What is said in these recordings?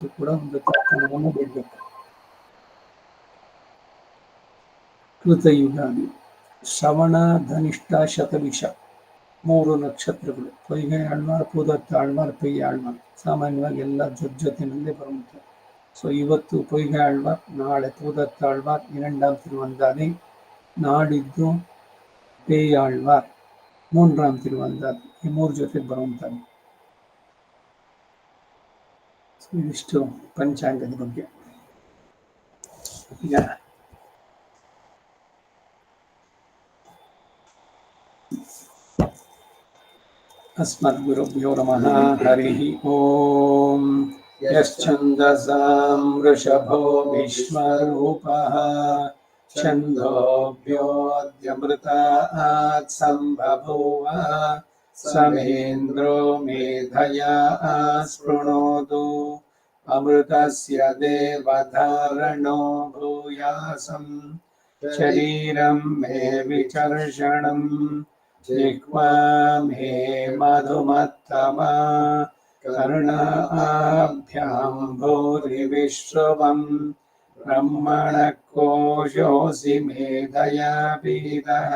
ಕೂಡ ಒಂದು ತರ್ಪಣವನ್ನು ಬಿಡಬೇಕು. ಕೃತಯುಗಾದಿ, ಶ್ರವಣ, ಧನಿಷ್ಠ, ಶತಭಿಷ 3 ನಕ್ಷತ್ರಗಳು. ಪೊಯ್ಗೆ ಆಳ್ವಾರ್, ಪೂದತ್ತ ಆಳ್ವಾರ್, ಪೆಯ್ಯ ಆಳ್ವಾರ್ ಸಾಮಾನ್ಯವಾಗಿ ಎಲ್ಲ ಜೊತೆನಲ್ಲಿ ಬರುವಂಥದ್ದು. ಸೊ ಇವತ್ತು ಪೊಯ್ಗೆ ಆಳ್ವಾರ್, ನಾಳೆ ಪೂದತ್ತ ಆಳ್ವಾರ್, 2 ತಿರುವಂದಾದಿ, ನಾಡಿದ್ದು ಪೇಯ್ಯ ಆಳ್ವಾರ್, 3 ತಿರುವಂದಾದಿ. ಈ 3 ಜೊತೆಗೆ ಬರುವಂಥದ್ದು. ಇದಿಷ್ಟು ಪಂಚಾಂಗದ ಬಗ್ಗೆ. ಈಗ अस्मद्गुरुभ्यो नमः. हरिः ओम्. यश्छन्दसां वृषभो विश्वरूपः, छन्दोभ्योऽद्यमृतात् सम्बभूव, समेन्द्रो मेधया स्पृणोतु, अमृतस्य देवधारणो भूयासम्, शरीरं मे विचर्षणम्, जिह्वा मे मधुमत्तमा, कर्णाभ्यां भूरिविश्रुवम्, ब्रह्मणः कोशोऽसि मेधया पीतः,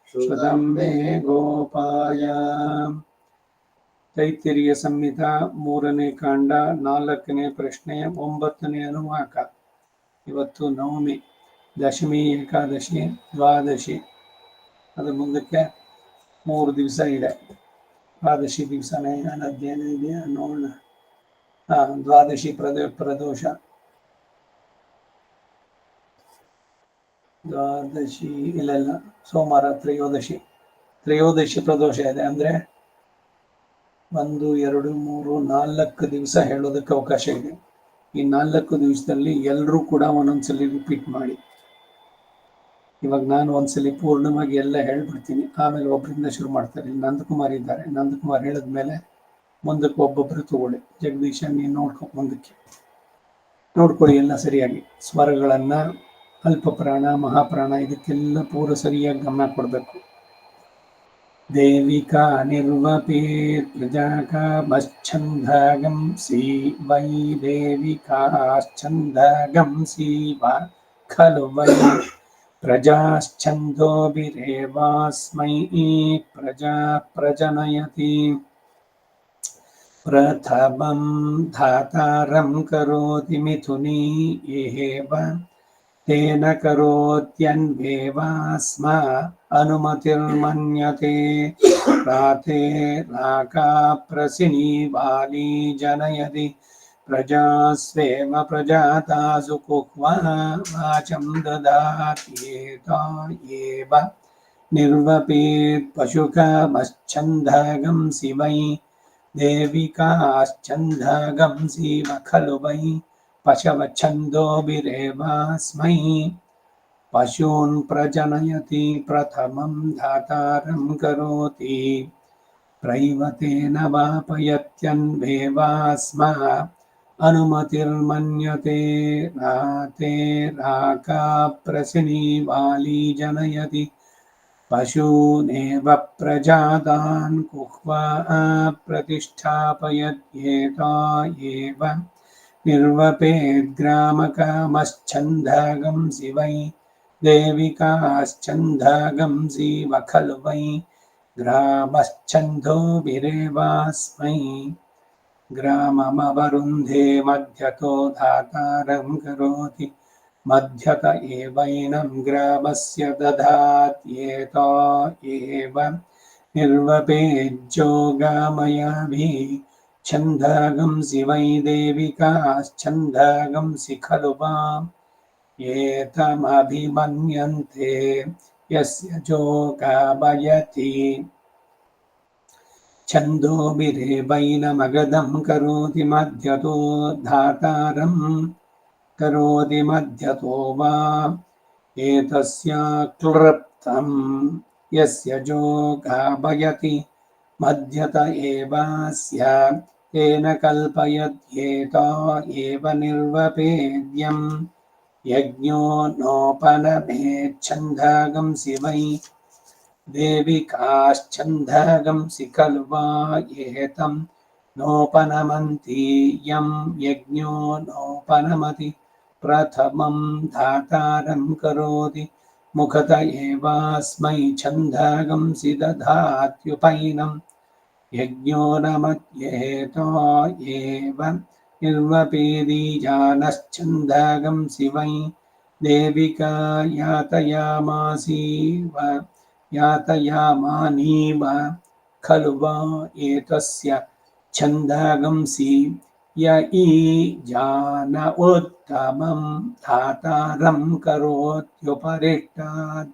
श्रुतं मे गोपाय. ತೈತ್ತಿರಿಯ ಸಂಹಿತ 3ನೇ ಕಾಂಡ 4ನೇ ಪ್ರಶ್ನೆ 9ನೇ ಅನುವಾಕ. ಇವತ್ತು ನವಮಿ, ದಶಮಿ, ಏಕಾದಶಿ, ದ್ವಾದಶಿ. ಅದು ಮುಂದಕ್ಕೆ 3 ದಿವಸ ಇದೆ. ದ್ವಾದಶಿ ದಿವಸನೇ ಅದೇನು ಇದೆಯಾ ನೋಡೋಣ. ದ್ವಾದಶಿ ಪ್ರದೋಷ, ದ್ವಾದಶಿ ಇಲ್ಲ ಸೋಮವಾರ ತ್ರಯೋದಶಿ ಪ್ರದೋಷ ಇದೆ. ಅಂದರೆ 1, 2, 3, 4 ದಿವಸ ಹೇಳೋದಕ್ಕೆ ಅವಕಾಶ ಇದೆ. ಈ 4 ದಿವಸದಲ್ಲಿ ಎಲ್ಲರೂ ಕೂಡ ಒಂದೊಂದ್ಸಲಿ ರಿಪೀಟ್ ಮಾಡಿ. ಇವಾಗ ನಾನು ಒಂದ್ಸಲಿ ಪೂರ್ಣವಾಗಿ ಎಲ್ಲ ಹೇಳ್ಬಿಡ್ತೀನಿ, ಆಮೇಲೆ ಒಬ್ಬರಿಂದ ಶುರು ಮಾಡ್ತಾರೆ. ನಂದಕುಮಾರ್ ಇದ್ದಾರೆ, ನಂದಕುಮಾರ್ ಹೇಳಿದ್ಮೇಲೆ ಮುಂದಕ್ಕೆ ಒಬ್ಬೊಬ್ಬರು ತಗೊಳ್ಳಿ. ಜಗದೀಶ ನೀನು ಮುಂದಕ್ಕೆ ನೋಡ್ಕೊಳ್ಳಿ ಎಲ್ಲ ಸರಿಯಾಗಿ. ಸ್ವರಗಳನ್ನ, ಅಲ್ಪ ಪ್ರಾಣ, ಮಹಾಪ್ರಾಣ ಇದಕ್ಕೆಲ್ಲ ಪೂರ ಸರಿಯಾಗಿ ಗಮನ ಕೊಡಬೇಕು. ದೇವಿಕಾ ನಿರ್ವಪೇತ್ ಪ್ರಜಾಕಾಮಶ್ಚಂದಗಂ ಸಿ ವೈ, ದೇವಿಕಾಶ್ಚಂದಗಂ ಸಿ ವ ಖಲು ವೈ, ಪ್ರಜಾಶ್ಚಂದೋಭಿರೇವಾಸ್ಮೈ ಪ್ರಜಾ ಪ್ರಜನಯತಿ. ಪ್ರಥಮಂ ಧಾತಾರಂ ಕರೋತಿ ಮಿಥುನಿ ಏವ, ತೇನ ಕರೋತ್ಯನ್ವೇವಾಸ್ಮ ಅನುಮತಿರ್ಮನ್ಯತೆ. ಪ್ರಾತೆ ರಾಕಾ ಪ್ರಸಿನಿ ವಾಲಿ ಜನಯತಿ, ಪ್ರಜಾಸ್ವೇಮ ಪ್ರಜಾತಾಸು ಕುಹ್ವಾ ವಾಚಂ ದದಾತ್ಯೇತ ಏವ. ನಿರ್ವಪೇತ್ ಪಶುಕಾಮಶ್ಚಂದಗಂ ಸಿ ವೈ, ದೇವಿಕಾಶ್ಚಂದಗಂ ಸಿ ವ ಖಲು ವೈ, ಪಶವಚ್ಛಂದೋಭಿರೇವಾಸ್ಮೈ ಪಶೂನ್ ಪ್ರಜನಯತಿ. ಪ್ರಥಮಂ ಧಾತಾರಂ ಕರೋತಿ ಪ್ರೈವತೇನ ವಾಪಯತ್ಯನ್ವೇವಾಸ್ಮ ಅನುಮತಿರ್ಮನ್ಯತೆ. ರಾತೆ ರಾಕಾ ಪ್ರಸಿನಿ ವಾಲಿ ಜನಯತಿ, ಪಶೂನೇವ ಪ್ರಜಾತಾನ್ ಕುಹ್ವಾ ಪ್ರತಿಷ್ಠಾಪಯತ್ಯೇತ ಏವ. ನಿರ್ವಪೇದ್ಗ್ರಾಮಕಾಮಶ್ಚಂದಗಂ ಸಿ ವೈ, ದೇವಿಕಾಶ್ಚಂದಗಂ ಸಿ ವ ಖಲು ವೈ, ಗ್ರಾಮಶ್ಚಂದೋಭಿರೇವಾಸ್ಮೈ. ಗ್ರಾಮಮವರುಂಧೆ ಮಧ್ಯತೋ ಧಾತಾರಂ ಕರೋತಿ, ಮಧ್ಯತ ಏವೈನಂ ಗ್ರಾಮಸ್ಯ ದಧಾತ್ಯೇತ ಏವ. ನಿರ್ವಪೇಜ್ಯೋಗಾಮಯಾಭಿ ಛಂದಗಂ ಸಿ ವೈ, ದೇವಿಕಾಶ್ಚಂದಗಂ ಸಿ ಖಲು ವಾ, ಏತಮಭಿಮನ್ಯಂತೆ ಯಸ್ಯ ಜೋಗಾಮಯತಿ. ಛಂದೋಭಿರೇವೈನಮಗದಂ ಕರೋತಿ ಮಧ್ಯತೋ ಧಾತಾರಂ ಕರೋತಿ ಮಧ್ಯತೋ ವಾ, ಏತಸ್ಯ ಕ್ಲೃಪ್ತಂ ಯಸ್ಯ ಜೋಗಾಮಯತಿ ಮಧ್ಯತ ಏವಾಸ್ಯ ತೇನ ಕಲ್ಪಯತ್ಯೇತ ಏವ. ನಿರ್ವಪೇದ್ಯಂ ಯಜ್ಞೋ ನೋಪನಮೇಚ್ಛಂದಗಂ ಸಿ ವೈ, ದೇವಿಕಾಶ್ಚಂದಗಂ ಸಿ ಖಲು ವಾ, ಏತಂ नोपनमन्ति यं यज्ञो नोपनमति प्रथमं धातारं करोति मुखत एवास्मै छन्दागंसि दधात्युपैनं यज्ञो न मत्येतो एव निर्वपेदीजानश्छन्दागंसि वै देविका यातयामासीव यातयामानीव खलु वा एतस्य छन्दागंसि य ईजान उत्तमं धातारं करोत्युपरिष्टात्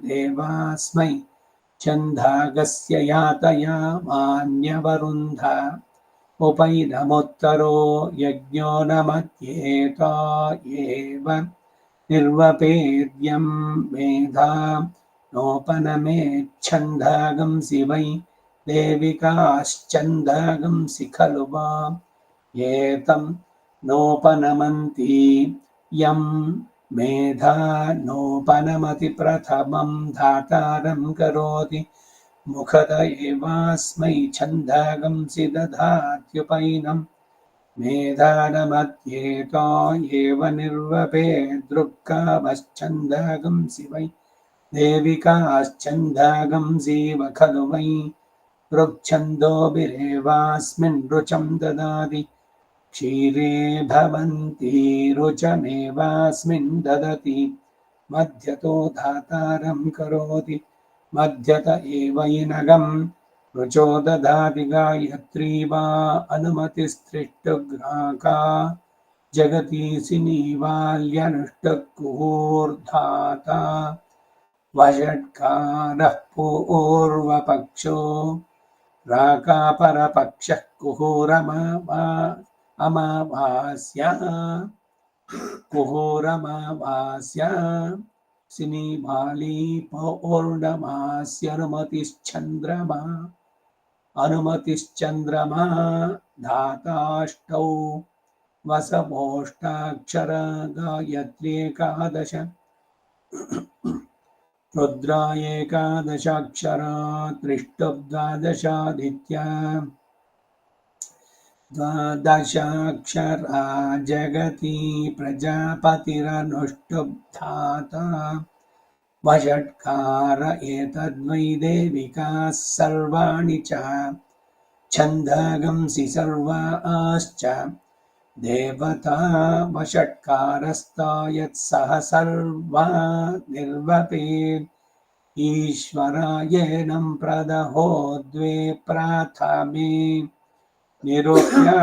देवास्मै छन्दागस्य यातयामान्यवरुन्ध उपैदमुत्तरो यज्ञो न मत्येत एव निर्वपेद्यं मेधा नोपनमेच्छन्दागंसि वै देविकाश्छन्दागंसि खलु वा एतं नोपनमन्ति यं मेधा नोपनमति प्रथमं धातारं करोति मुखत एवास्मै छन्दागंसि दधात्युपैनं मेधानमत्येत एव निर्वपेदृक्कामश्छन्दागंसि वै देविकाश्छन्दागंसीव खलु वै ऋक्छन्दोभिरेवास्मिन् रुचं ददाति क्षीरे भवन्ति रुचमेवास्मिन् ददति मध्यतो धातारं करोति मध्यत एवैनगं रुचो ददाति गायत्री वा अनुमतिस्त्रिष्टुग्राका जगति सिनीवाल्यनुष्टकुहूर्धाता वषट्कारः पूर्वपक्षो राकापरपक्षः कुहूरमावास्या सिनीबाली पौर्णमास्यनुमतिश्चन्द्रमा धाताष्टौ वसवोष्टाक्षर गायत्र्येकादश रुद्रायेकादशाक्षरा त्रिष्टुप्द्वादशादित्या द्वादशाक्षरा जगति प्रजापतिरनुष्टुप्धाता वषट्कार एतद्वै देविकाः सर्वाणि च छन्दागंसि सर्वाश्च देवता वषट्कारस्तायत्सह सर्वा निर्वपेत् ईश्वरायेनं प्रदहो द्वे प्राथमे निरूप्य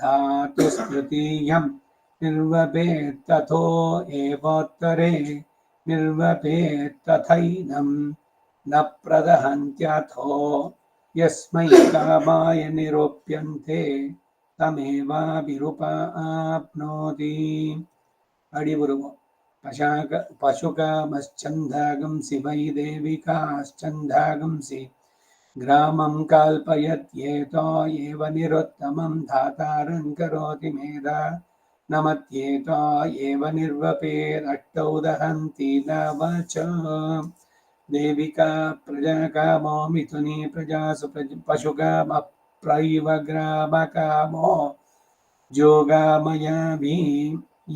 धातुस्तृतीयं निर्वपेत्तथो एवोत्तरे निर्वपेत्तथैनं न प्रदहन्त्यथो यस्मै कामाय निरूप्यन्ते तमेवाभिरूपाप्नोति अडिबुरुगु पशुकामश्छन्दागंसि वै देविकाश्छन्दागंसि ग्रामं कल्पयत्येतो एव निरुत्तमं धातारं करोति मेधा न मत्येतो एव निर्वपेदष्टौ दहन्ति नव च देविका प्रजाकामो मिथुनी प्रजासु पशुकामः प्रैव ग्रामकामो जोगामयाभि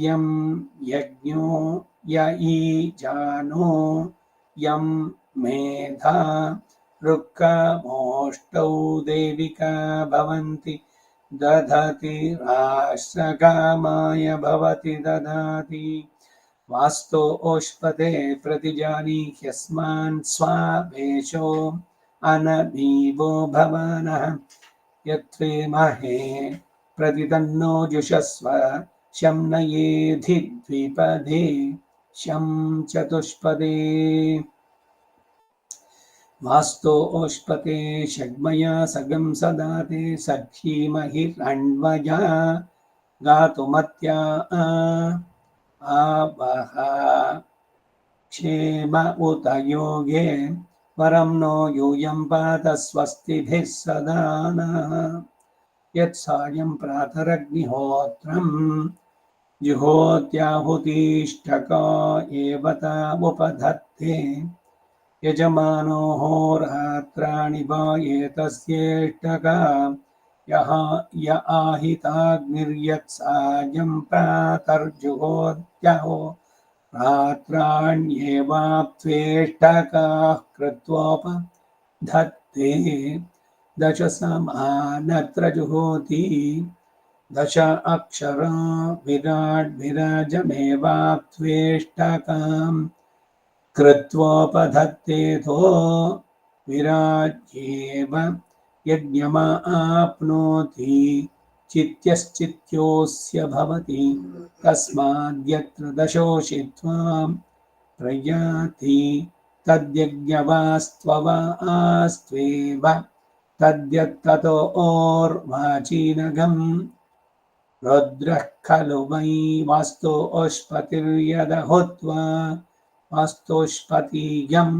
यं यज्ञो य ईजानो यं मेधा ऋक्कामोष्टौ देविका भवन्ति दधति राष्ट्रकामाय भवति ददाति वास्तो ओष्पते प्रतिजानीह्यस्मान् स्वावेशो अनमीवो भवानः यत्त्वे महे प्रतितन्नो जुषस्व शं न येधि द्विपदे शं चतुष्पदे वास्तो ओष्पते षड्मया सगं सदाते सखीमहिरण्वया गातुमत्या आवह क्षेम उत योगे वरं नो यूयं पात स्वस्तिभिः सदा नः यत्सायं प्रातरग्निहोत्रं जुहोत्याहुतिष्ठका एव तामुपधत्ते यजमानो होरात्राणि वा एतस्येष्टका य आहिताग्निर्यत्सायं प्रातर्जुहोत्यहो रात्राण्येवाप्त्वेष्टकाः कृत्वोपधत्ते दश समानत्र जुहोति दश अक्षरा विराट विराजमेवाप्त्वेष्टकाम् कृत्वोपधत्तेथो विराज्येव यज्ञमाप्नोति चित्यश्चित्योऽस्य भवति तस्माद्यत्र दशोषित्वा प्रयाति तद्यज्ञवास्त्ववास्त्वेव तद्यत्ततो ओर्वाचीनगम् रुद्रः खलु वै वास्तोष्पतिर्यदहुत्वा वास्तोष्पतीयं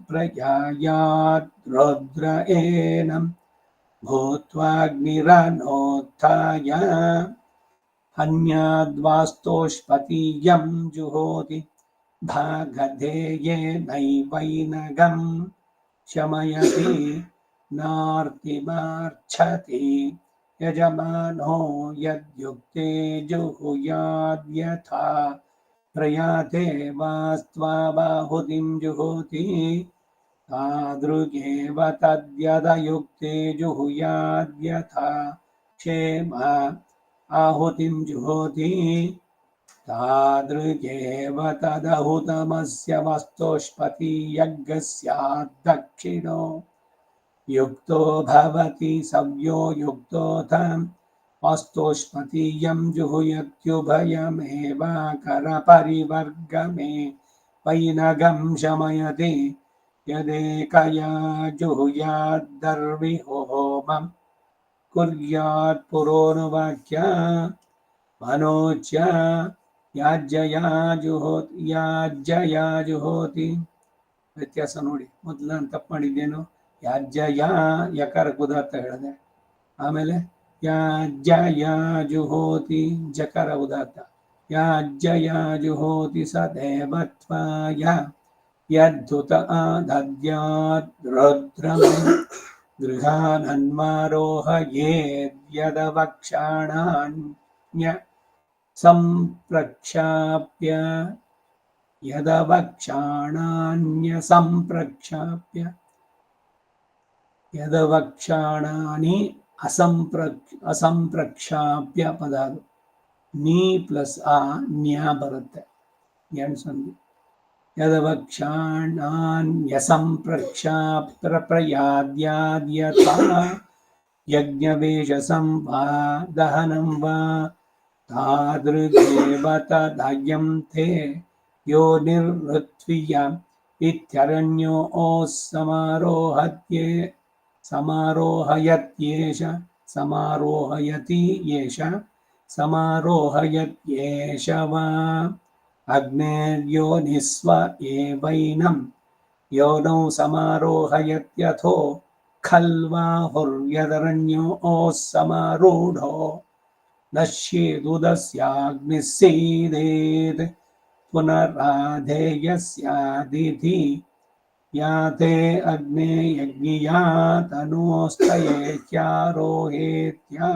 प्रयायाद् रुद्र एनं भूत्वाग्निरनोत्थाय हन्याद्वास्तोष्पतीयं जुहोति भागधेयेनैवैनगं शमयति नार्तिमार्च्छति यजमानो यद्युक्ते जुहुयाद्यथा प्रयाते वास्त्वाबाहुतिं जुहोति तादृगेव तद्यदयुक्ते जुहुयाद्यथा क्षेम आहुतिं जुहोति तादृगेव तदहुतमस्य वस्तोष्पतियज्ञस्याद्दक्षिणो युक्तो भवति सव्यो युक्तोऽथ वास्तोष्पतीयं जुहुयत्युभयमेवाकरपरिवर्गमे वैनगं शमयति यदेकया जुहुयाद्दर्विहोमं कुर्यात् पुरोनुवाक्य मनोच्य याज्यया जुहोति ವ್ಯತ್ಯಾಸ ನೋಡಿ. ಮೊದಲು ನಾನು ತಪ್ಪು ಮಾಡಿದ್ದೇನು, ಯಾಜ್ಯ ಯಕಾರ ಉದಾತ್ತ ಹೇಳಿದೆ, ಆಮೇಲೆ ಯಾಜ್ಯ ಜುಹೋತಿ ಜಕಾರ ಉದಾತ್ತ, ಯಾಜ್ಯ ಜುಹೋತಿ ಸದೇವತ್ವಾಯ ಯದ್ಧುತ ಆದದ್ಯಾದ್ ರುದ್ರಂ ಗೃಹಾನನ್ಮಾರೋಹಯೇದ್ಯದವಕ್ಷಾಣಾನ್ಯ ಸಂಪ್ರಕ್ಷಾಪ್ಯ यदवक्षाणान्यसंप्रक्षाप्य यदवक्षाणानि असंप्रक्षाप्य पदाలు नी प्लस आ न्या ಬರುತ್ತೆ ಎಂಡ್ ಸಂಧಿ यदवक्षाणान्यसंप्रक्षाप्य प्रयाद्याद्यथा यज्ञवेशसं वा दहनं वा तादृगेव तदयं ते यो निर्वृत्विय इत्यरण्यो समारोहयत्येष वा अग्नेर्योनिस्व एवैनं योनौ समारोहयत्यथो खल्वाहुर्यदरण्यो समारूढो नश्येदुदस्याग्निः सीदेत् पुनराधेयस्यादिति याते अग्ने यज्ञिया तनोस्तयेत्यारोहेत्या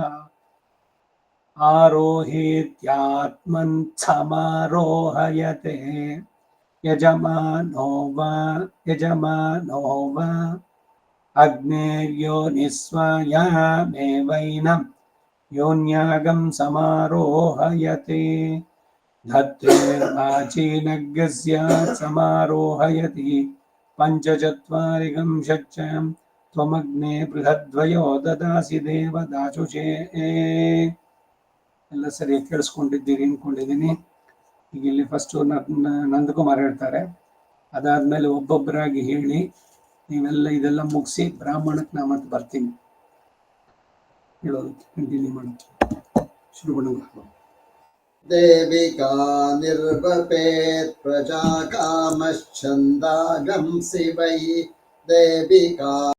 आरोहेत्यात्मन् समारोहयते यजमानो वा अग्नेर्योनिस्वयामेवैनं योन्यागं समारोहयते धत्तेर्वाचीनज्ञस्य समारोहयति पञ्चचत्वारिकं षट्चं त्वमग्ने बृहद्वयो ददासि देवदाशुषे ಎಲ್ಲ ಸರಿ ಕೇಳಿಸ್ಕೊಂಡಿದ್ದೀರಿ ಅನ್ಕೊಂಡಿದ್ದೀನಿ. ಈಗ ಇಲ್ಲಿ ಫಸ್ಟು ನಂದಕುಮಾರ್ ಹೇಳ್ತಾರೆ, ಅದಾದ್ಮೇಲೆ ಒಬ್ಬೊಬ್ಬರಾಗಿ ಹೇಳಿ ನೀವೆಲ್ಲ ಇದೆಲ್ಲ ಮುಗಿಸಿ ಬ್ರಾಹ್ಮಣಕ್ಕೆ ನಾ ಮತ್ತೆ ಬರ್ತೀನಿ ಹೇಳೋದಕ್ಕೆ ಕಂಟಿನ್ಯೂ ಮಾಡೋದು ಶುರು ಮಾಡೋಣ. देविका निर्वपेत् प्रजा कामश्चन्दागंसि वै देविका